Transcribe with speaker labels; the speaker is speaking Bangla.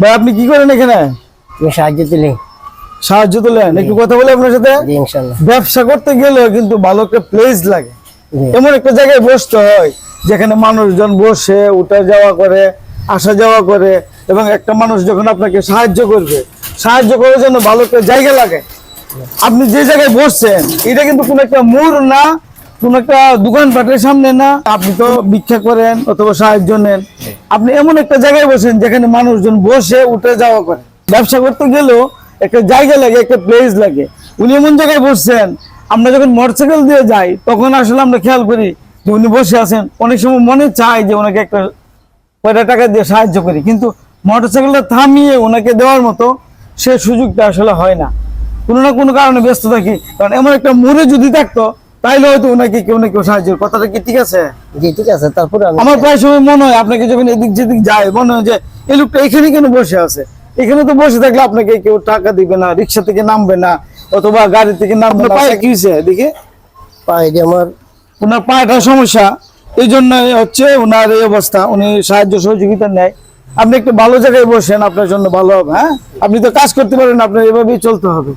Speaker 1: ভাই আপনি কি করেন এখানে?
Speaker 2: সাহায্য তোলেন।
Speaker 1: একটু কথা বলে আপনার সাথে। ব্যবসা করতে গেলেও কিন্তু ভালো একটা প্লেস লাগে, এমন একটা জায়গায় বসতে হয় যেখানে মানুষজন বসে উঠা যাওয়া করে, আসা যাওয়া করে, এবং একটা মানুষ যখন আপনাকে সাহায্য করবে, সাহায্য করার জন্য ভালো একটা জায়গা লাগে। আপনি যে জায়গায় বসছেন এটা কিন্তু কোনো একটা মোড় না, কোন একটা দোকানপাটের সামনে না। আপনি তো ভিক্ষা করেন অথবা সাহায্য নেন, আপনি এমন একটা জায়গায় বসেন যেখানে মানুষজন বসে উঠে যাওয়া করে। ব্যবসা করতে গেলেও একটা জায়গা লাগে, একটা প্লেস লাগে। উনি এমন জায়গায় বসছেন, আমরা যখন মোটরসাইকেল দিয়ে যাই তখন আসলে আমরা খেয়াল করি যে উনি বসে আছেন। অনেক সময় মনে চায় যে ওনাকে একটা কয়টা টাকা দিয়ে সাহায্য করি, কিন্তু মোটরসাইকেলটা থামিয়ে ওনাকে দেওয়ার মতো সে সুযোগটা আসলে হয় না, কোনো না কোনো কারণে ব্যস্ত থাকি। কারণ এমন একটা মোড়ে যদি থাকতো তাইলে হয়তো ওনাকে কেউ না কেউ সাহায্য। কথাটা কি ঠিক আছে?
Speaker 2: জি ঠিক আছে। তারপরে
Speaker 1: আমার প্রায় সময় মনে হয় আপনাকে যখন এদিক যেদিক যায় মনে হয় যে এই লোকটা এখানে কেন বসে আছে। এখানে তো বসে থাকলে আপনাকে কেউ টাকা দিবে না, রিক্সা থেকে নামবে না, অথবা গাড়ি থেকে নামবে না। পায়ে কি হয়েছে দেখে?
Speaker 2: পায়ে আমার
Speaker 1: ওনার পায়েটা সমস্যা, এই জন্য হচ্ছে ওনার এই অবস্থা। উনি সাহায্য সহযোগিতা নেয়। আপনি একটু ভালো জায়গায় বসেন, আপনার জন্য ভালো হবে। হ্যাঁ, আপনি তো কাজ করতে পারেন, আপনার এভাবেই চলতে হবে।